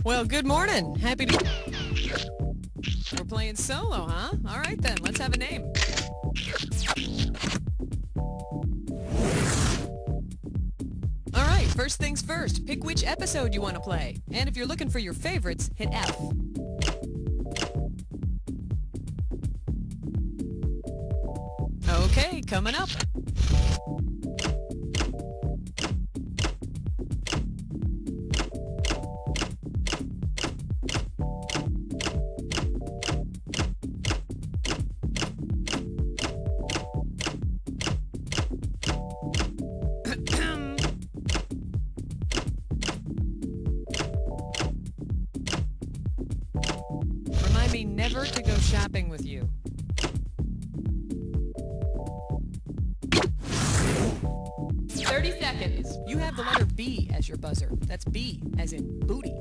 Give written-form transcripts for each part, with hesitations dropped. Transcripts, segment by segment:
Well, good morning. Happy to... We're playing solo, huh? All right then, let's have a name. All right, first things first. Pick which episode you want to play. And if you're looking for your favorites, hit F. Okay, coming up. Remind me never to go shopping with you. You have the letter B as your buzzer. That's B as in booty.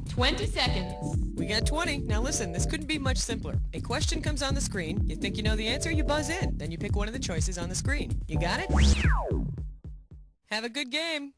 20 seconds. We got 20. Now listen, this couldn't be much simpler. A question comes on the screen. You think you know the answer, you buzz in. Then you pick one of the choices on the screen. You got it? Have a good game.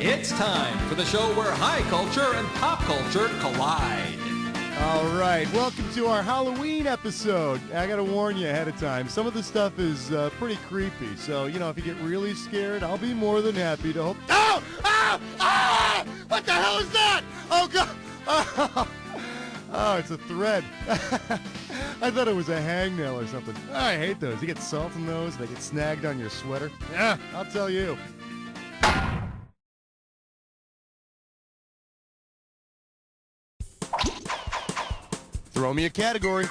It's time for the show where high culture and pop culture collide. All right, welcome to our Halloween episode. I gotta warn you ahead of time, some of the stuff is pretty creepy. So, you know, if you get really scared, I'll be more than happy to help. Oh! Oh! Ah! What the hell is that? Oh, God! Oh, it's a thread. I thought it was a hangnail or something. Oh, I hate those. You get salt in those, they get snagged on your sweater. Yeah, I'll tell you. Throw me a category.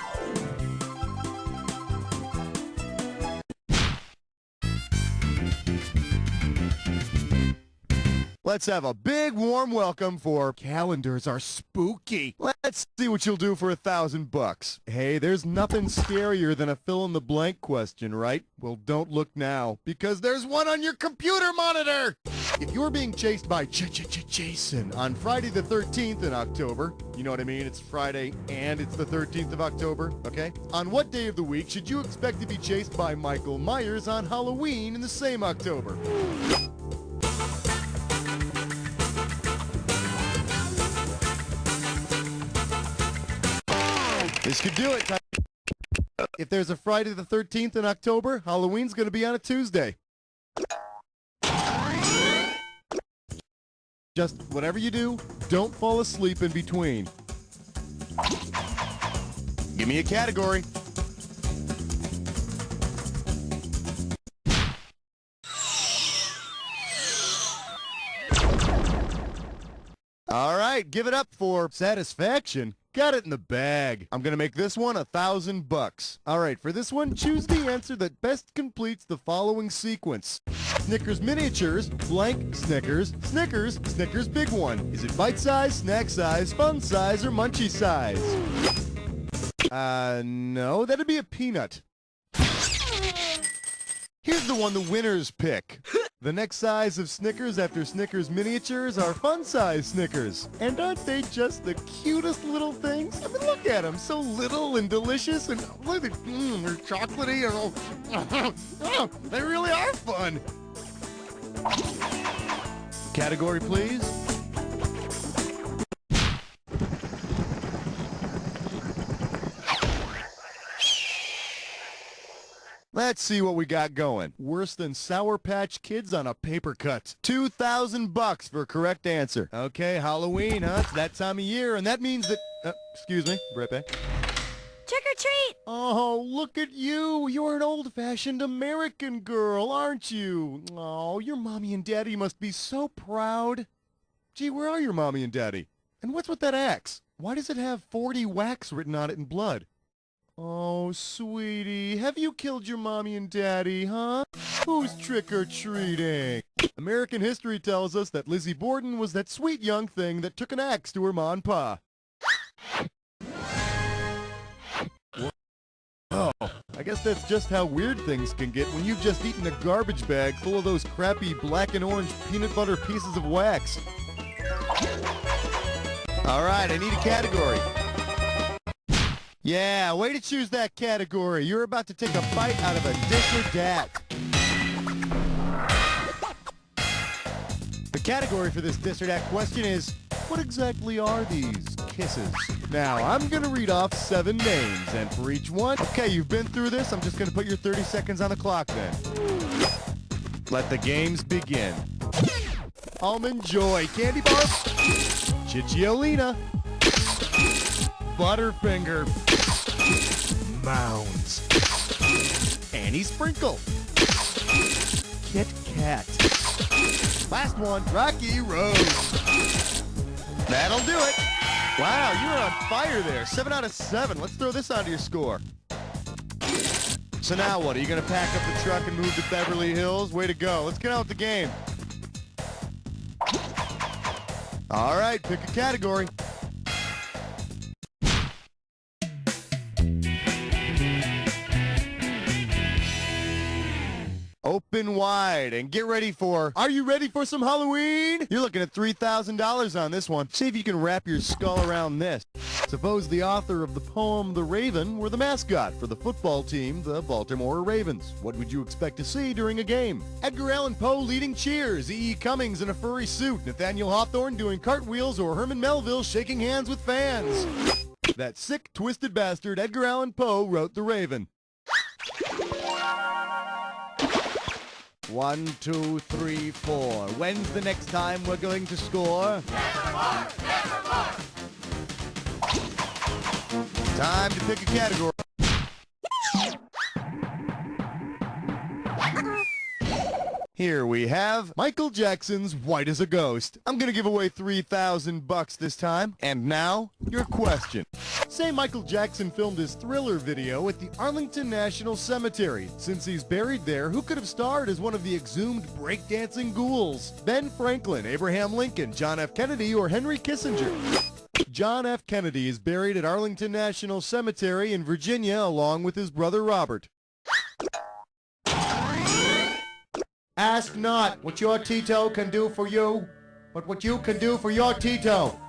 Let's have a big warm welcome for calendars are spooky. Let's see what you'll do for $1,000. Hey, there's nothing scarier than a fill-in-the-blank question, right? Well, don't look now, because there's one on your computer monitor! If you're being chased by Jason on Friday the 13th in October, you know what I mean? It's Friday and it's the 13th of October, okay? On what day of the week should you expect to be chased by Michael Myers on Halloween in the same October? This could do it. If there's a Friday the 13th in October, Halloween's going to be on a Tuesday. Just whatever you do, don't fall asleep in between. Give me a category. All right, give it up for satisfaction. Got it in the bag. I'm gonna make this one $1,000. All right, for this one, choose the answer that best completes the following sequence. Snickers miniatures, blank Snickers, Snickers, Snickers big one. Is it bite size, snack size, fun size, or munchie size? No, that'd be a peanut. Here's the one the winners pick. The next size of Snickers after Snickers miniatures are fun-size Snickers. And aren't they just the cutest little things? I mean, look at them, so little and delicious, and look at they're chocolatey. And, they really are fun. Category, please. Let's see what we got going. Worse than Sour Patch Kids on a paper cut. $2,000 for a correct answer. Okay, Halloween, huh? It's that time of year, and that means that... excuse me, right back. Trick or treat! Oh, look at you. You're an old-fashioned American girl, aren't you? Oh, your mommy and daddy must be so proud. Gee, where are your mommy and daddy? And what's with that axe? Why does it have 40 whacks written on it in blood? Oh, sweetie, have you killed your mommy and daddy, huh? Who's trick-or-treating? American history tells us that Lizzie Borden was that sweet young thing that took an axe to her ma and pa. Oh, I guess that's just how weird things can get when you've just eaten a garbage bag full of those crappy black and orange peanut butter pieces of wax. All right, I need a category. Yeah, way to choose that category. You're about to take a bite out of a dish or dat. The category for this dish or dat question is, what exactly are these kisses? Now, I'm going to read off 7 names, and for each one, okay, you've been through this. I'm just going to put your 30 seconds on the clock then. Let the games begin. Almond Joy, Candy Bar, Cicciolina, Butterfinger, Mounds, Annie Sprinkle, Kit Kat. Last one, Rocky Road. That'll do it. Wow, you were on fire there. 7 out of 7. Let's throw this onto your score. So now what? Are you going to pack up the truck and move to Beverly Hills? Way to go. Let's get on with the game. All right, pick a category. Open wide and get ready for, are you ready for some Halloween? You're looking at $3,000 on this one. See if you can wrap your skull around this. Suppose the author of the poem The Raven were the mascot for the football team, the Baltimore Ravens. What would you expect to see during a game? Edgar Allan Poe leading cheers, E.E. Cummings in a furry suit, Nathaniel Hawthorne doing cartwheels, or Herman Melville shaking hands with fans. That sick, twisted bastard Edgar Allan Poe wrote The Raven. 1, 2, 3, 4. When's the next time we're going to score? Nevermore! Nevermore! Time to pick a category. Here we have Michael Jackson's White as a Ghost. I'm gonna give away $3,000 this time. And now, your question. Say Michael Jackson filmed his Thriller video at the Arlington National Cemetery. Since he's buried there, who could have starred as one of the exhumed breakdancing ghouls? Ben Franklin, Abraham Lincoln, John F. Kennedy, or Henry Kissinger? John F. Kennedy is buried at Arlington National Cemetery in Virginia along with his brother Robert. Ask not what your Tito can do for you, but what you can do for your Tito.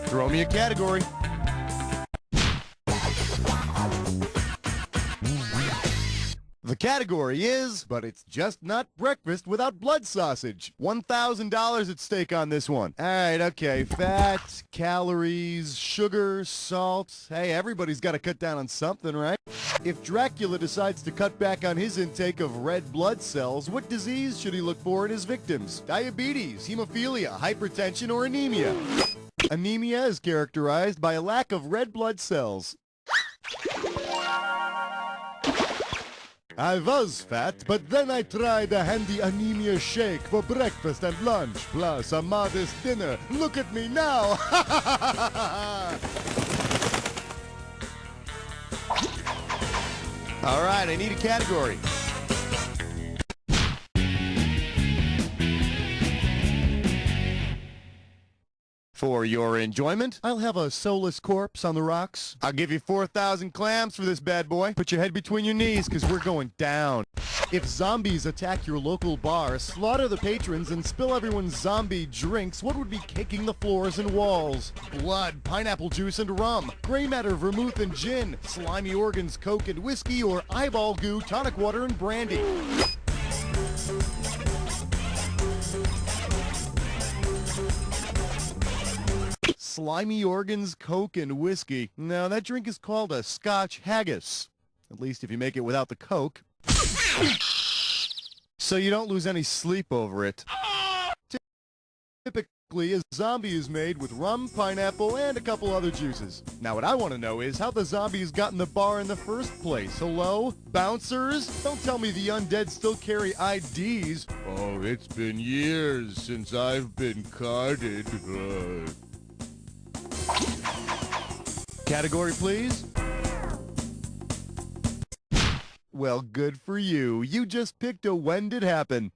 Throw me a category. The category is, but it's just not breakfast without blood sausage. $1,000 at stake on this one. All right, okay. Fat, calories, sugar, salt. Hey, everybody's got to cut down on something, right? If Dracula decides to cut back on his intake of red blood cells, what disease should he look for in his victims? Diabetes, hemophilia, hypertension, or anemia? Anemia is characterized by a lack of red blood cells. I was fat, but then I tried a handy anemia shake for breakfast and lunch, plus a modest dinner. Look at me now! All right, I need a category. For your enjoyment, I'll have a soulless corpse on the rocks. I'll give you 4,000 clams for this bad boy. Put your head between your knees, because we're going down. If zombies attack your local bar, slaughter the patrons, and spill everyone's zombie drinks, what would be caking the floors and walls? Blood, pineapple juice, and rum. Gray matter, vermouth, and gin. Slimy organs, coke, and whiskey, or eyeball goo, tonic water, and brandy. Slimy organs, coke, and whiskey. Now, that drink is called a Scotch haggis. At least if you make it without the coke. So you don't lose any sleep over it. Typically, a zombie is made with rum, pineapple, and a couple other juices. Now, what I want to know is how the zombies got in the bar in the first place. Hello? Bouncers? Don't tell me the undead still carry IDs. Oh, it's been years since I've been carded. Category, please. Well, good for you. You just picked a when did happen.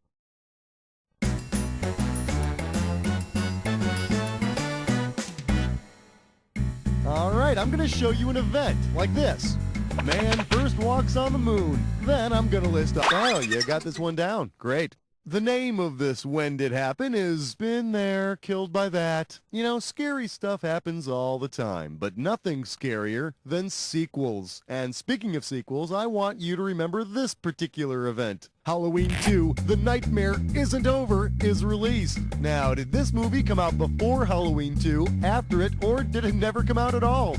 All right. right, I'm gonna show you an event like this. Man first walks on the moon. Then I'm gonna list up. Oh, you got this one down. Great. The name of this when did happen is been there, killed by that. You know, scary stuff happens all the time, but nothing scarier than sequels. And speaking of sequels, I want you to remember this particular event. Halloween 2, The Nightmare Isn't Over, is released. Now, did this movie come out before Halloween 2, after it, or did it never come out at all?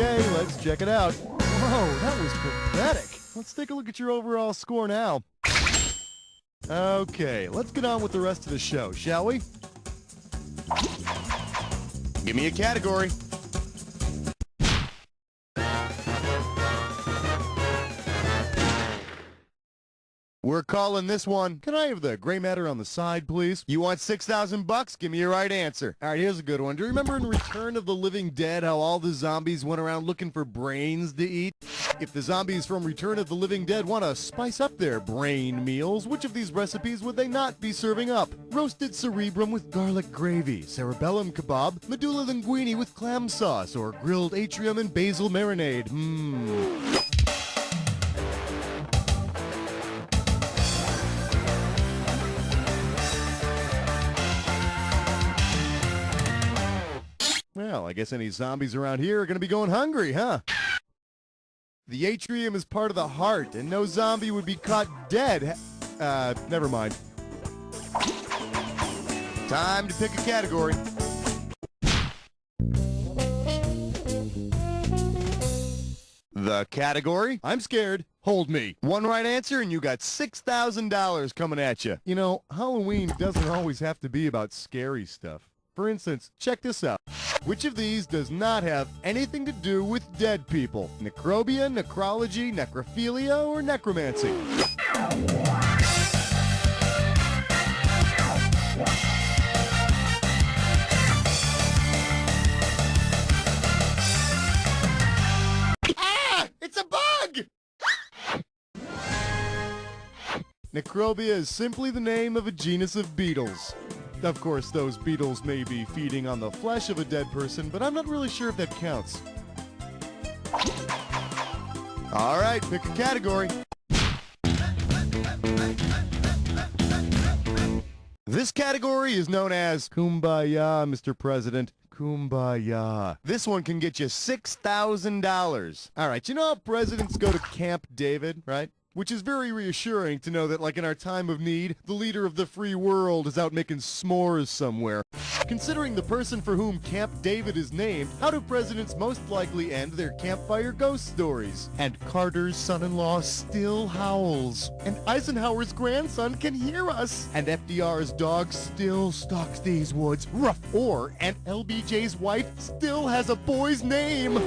Okay, let's check it out. Whoa, that was pathetic. Let's take a look at your overall score now. Okay, let's get on with the rest of the show, shall we? Give me a category. We're calling this one, can I have the gray matter on the side, please? You want 6,000 bucks? Give me your right answer. All right, here's a good one. Do you remember in Return of the Living Dead how all the zombies went around looking for brains to eat? If the zombies from Return of the Living Dead want to spice up their brain meals, which of these recipes would they not be serving up? Roasted cerebrum with garlic gravy, cerebellum kebab, medulla linguine with clam sauce, or grilled atrium and basil marinade. Well, I guess any zombies around here are going to be going hungry, huh? The atrium is part of the heart, and no zombie would be caught dead. Never mind. Time to pick a category. The category? I'm scared. Hold me. One right answer and you got $6,000 coming at you. You know, Halloween doesn't always have to be about scary stuff. For instance, check this out. Which of these does not have anything to do with dead people? Necrobia, necrology, necrophilia, or necromancy? Ah! It's a bug! Necrobia is simply the name of a genus of beetles. Of course, those beetles may be feeding on the flesh of a dead person, but I'm not really sure if that counts. All right, pick a category. This category is known as Kumbaya, Mr. President. Kumbaya. This one can get you $6,000. All right, you know how presidents go to Camp David, right? Which is very reassuring to know that, like in our time of need, the leader of the free world is out making s'mores somewhere. Considering the person for whom Camp David is named, how do presidents most likely end their campfire ghost stories? And Carter's son-in-law still howls. And Eisenhower's grandson can hear us. And FDR's dog still stalks these woods. Ruff. Or Aunt LBJ's wife still has a boy's name.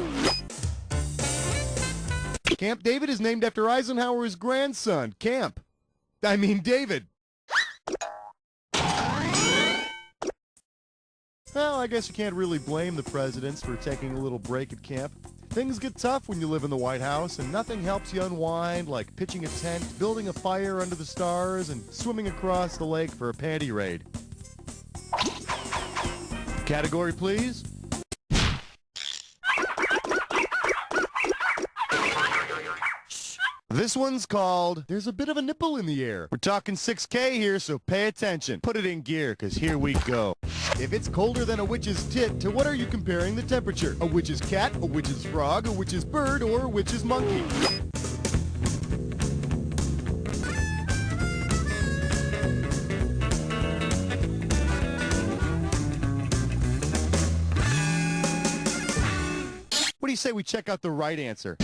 Camp David is named after Eisenhower's grandson, David. Well, I guess you can't really blame the presidents for taking a little break at camp. Things get tough when you live in the White House, and nothing helps you unwind like pitching a tent, building a fire under the stars, and swimming across the lake for a panty raid. Category, please. This one's called There's a Bit of a Nipple in the Air. We're talking 6K here, so pay attention. Put it in gear, because here we go. If it's colder than a witch's tit, to what are you comparing the temperature? A witch's cat, a witch's frog, a witch's bird, or a witch's monkey? What do you say we check out the right answer?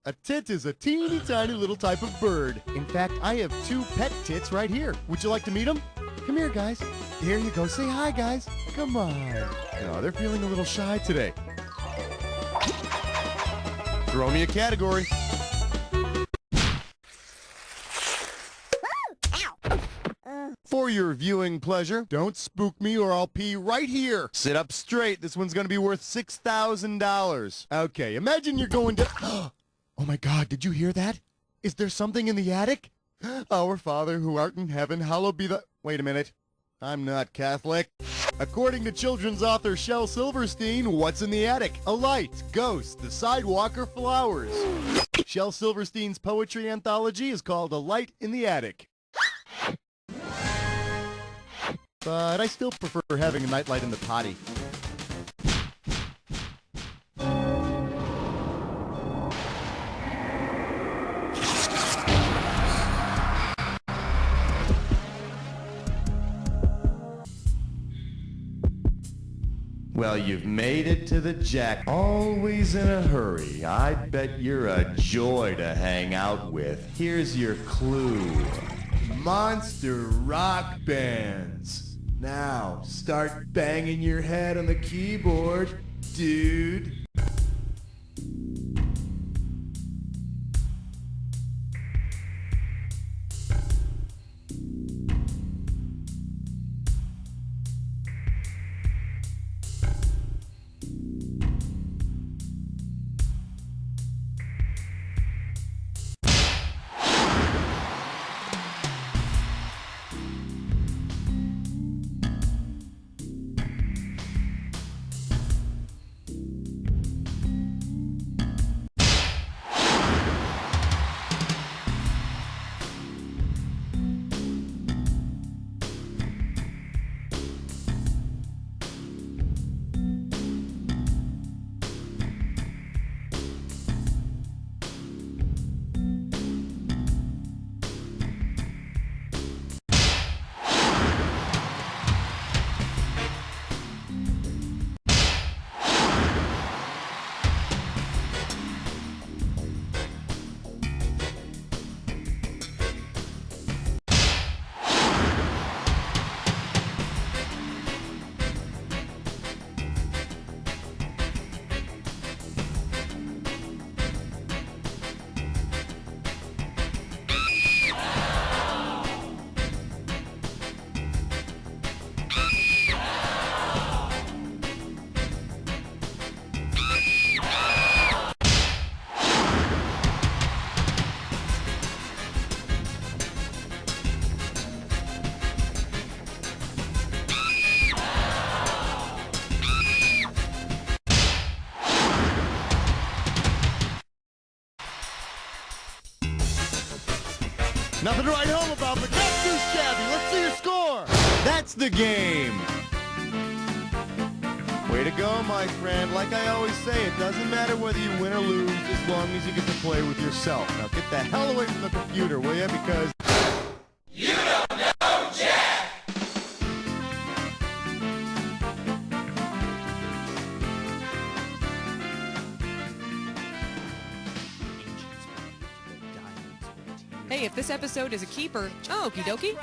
A tit is a teeny tiny little type of bird. In fact, I have 2 pet tits right here. Would you like to meet them? Come here, guys. Here you go. Say hi, guys. Come on. No, they're feeling a little shy today. Throw me a category. For your viewing pleasure, don't spook me or I'll pee right here. Sit up straight. This one's going to be worth $6,000. Okay, imagine you're going to... Oh my God, did you hear that? Is there something in the attic? Our Father who art in heaven, hallowed be the... Wait a minute. I'm not Catholic. According to children's author Shel Silverstein, what's in the attic? A light, ghosts, the sidewalk, or flowers? Shel Silverstein's poetry anthology is called A Light in the Attic. But I still prefer having a nightlight in the potty. Well, you've made it to the jack. Always in a hurry. I bet you're a joy to hang out with. Here's your clue. Monster rock bands. Now, start banging your head on the keyboard, dude. Nothing to write home about, but not too shabby. Let's see your score. That's the game. Way to go, my friend. Like I always say, it doesn't matter whether you win or lose as long as you get to play with yourself. Now get the hell away from the computer, will you? Because... You don't know Jack! Hey, if this episode is a keeper, okie dokie.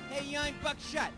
Hey, young buckshot.